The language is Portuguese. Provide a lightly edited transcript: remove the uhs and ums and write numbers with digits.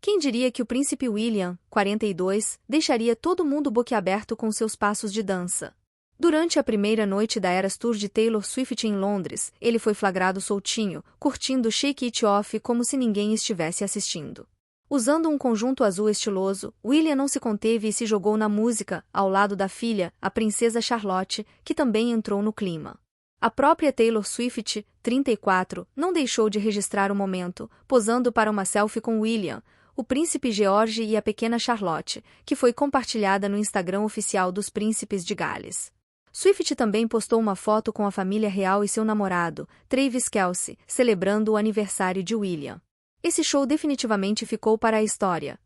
Quem diria que o príncipe William, 42, deixaria todo mundo boquiaberto com seus passos de dança? Durante a primeira noite da Eras Tour de Taylor Swift em Londres, ele foi flagrado soltinho, curtindo Shake It Off como se ninguém estivesse assistindo. Usando um conjunto azul estiloso, William não se conteve e se jogou na música, ao lado da filha, a princesa Charlotte, que também entrou no clima. A própria Taylor Swift, 34, não deixou de registrar o momento, posando para uma selfie com William, o príncipe George e a pequena Charlotte, que foi compartilhada no Instagram oficial dos Príncipes de Gales. Swift também postou uma foto com a família real e seu namorado, Travis Kelce, celebrando o aniversário de William. Esse show definitivamente ficou para a história,